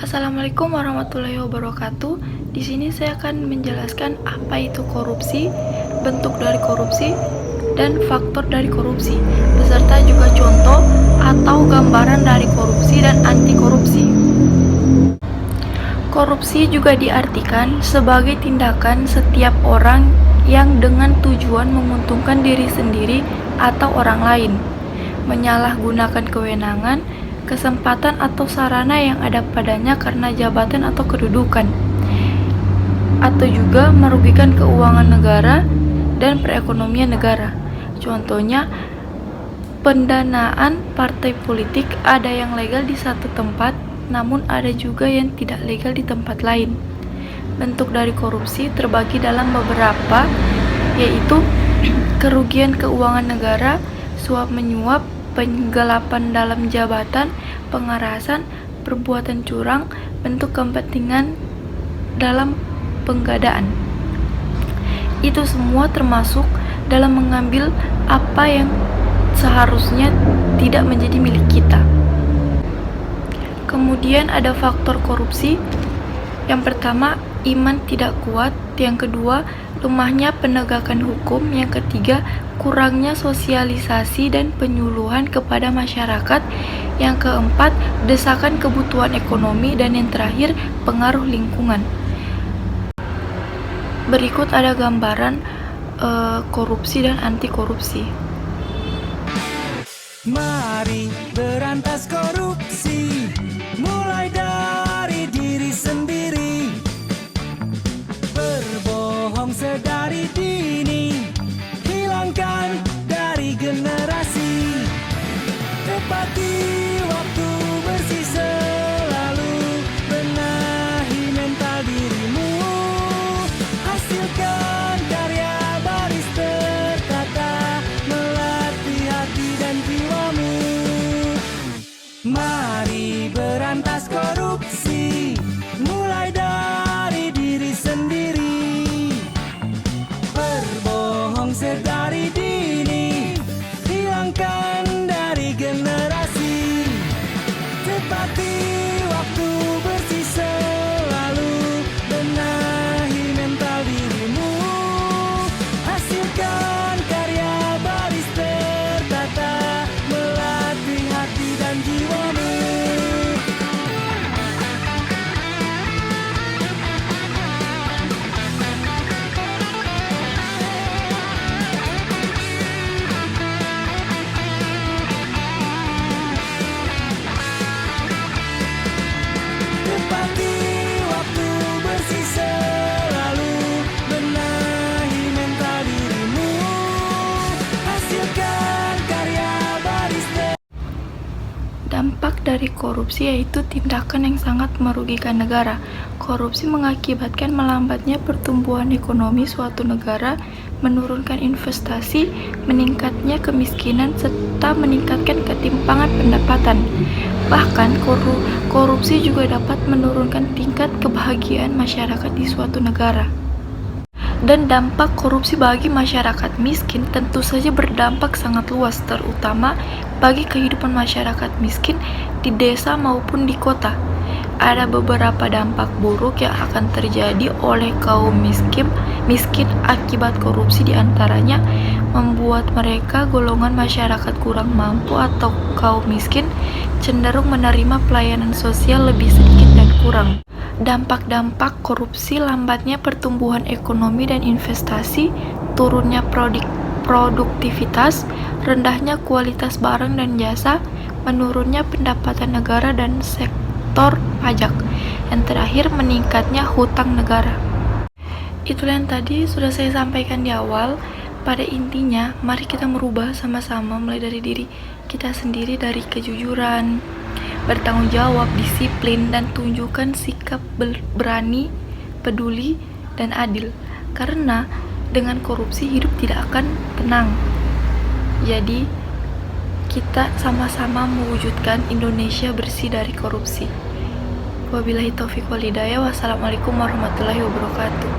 Assalamualaikum warahmatullahi wabarakatuh. Di sini saya akan menjelaskan apa itu korupsi, bentuk dari korupsi, dan faktor dari korupsi, beserta juga contoh atau gambaran dari korupsi dan anti korupsi. Korupsi juga diartikan sebagai tindakan setiap orang yang dengan tujuan menguntungkan diri sendiri atau orang lain, menyalahgunakan kewenangan, kesempatan atau sarana yang ada padanya karena jabatan atau kedudukan, atau juga merugikan keuangan negara dan perekonomian negara. Contohnya, pendanaan partai politik ada yang legal di satu tempat, namun ada juga yang tidak legal di tempat lain. Bentuk dari korupsi terbagi dalam beberapa, yaitu kerugian keuangan negara, suap menyuap, penggelapan dalam jabatan, pengerasan, perbuatan curang, bentuk kepentingan dalam penggadaan. Itu semua termasuk dalam mengambil apa yang seharusnya tidak menjadi milik kita. Kemudian ada faktor korupsi. Yang pertama, iman tidak kuat. Yang kedua, lemahnya penegakan hukum. Yang ketiga, kurangnya sosialisasi dan penyuluhan kepada masyarakat. Yang keempat, desakan kebutuhan ekonomi. Dan yang terakhir, pengaruh lingkungan. Berikut ada gambaran korupsi dan anti korupsi. Mari berantas korupsi, mulai dari diri sendiri. Berbohong sedari dini, hilangkan dari generasi. Tepati waktu bersih selalu, benahi mental dirimu. Hasilkan karya baris tertata, melatih hati dan jiwamu. Mari berantas korupsi, mulai dari diri sendiri. Berbohong sedari dini, hilangkan dari generasi. Tepati waktu bersih selalu, benahi mental dirimu. Hasilkan karya baris tertata, melatih hati dan jiwamu. Tepati waktu bersih selalu, benahi mental dirimu. Hasilkan karya baris Dampak dari korupsi yaitu tindakan yang sangat merugikan negara. Korupsi mengakibatkan melambatnya pertumbuhan ekonomi suatu negara, menurunkan investasi, meningkatnya kemiskinan, serta meningkatkan ketimpangan pendapatan. Bahkan, korupsi juga dapat menurunkan tingkat kebahagiaan masyarakat di suatu negara. Dan dampak korupsi bagi masyarakat miskin tentu saja berdampak sangat luas, terutama bagi kehidupan masyarakat miskin di desa maupun di kota. Ada beberapa dampak buruk yang akan terjadi oleh kaum miskin akibat korupsi, diantaranya membuat mereka golongan masyarakat kurang mampu atau kaum miskin cenderung menerima pelayanan sosial lebih sedikit dan kurang. Dampak-dampak korupsi: lambatnya pertumbuhan ekonomi dan investasi, turunnya produktivitas, rendahnya kualitas barang dan jasa, menurunnya pendapatan negara dan sektor pajak. Yang terakhir, meningkatnya hutang negara. Itulah yang tadi sudah saya sampaikan di awal. Pada intinya, mari kita merubah sama-sama mulai dari diri kita sendiri, dari kejujuran, bertanggung jawab, disiplin, dan tunjukkan sikap berani, peduli, dan adil. Karena dengan korupsi hidup tidak akan tenang. Jadi, kita sama-sama mewujudkan Indonesia bersih dari korupsi. Wabillahi taufiq wal hidayah. Wassalamualaikum warahmatullahi wabarakatuh.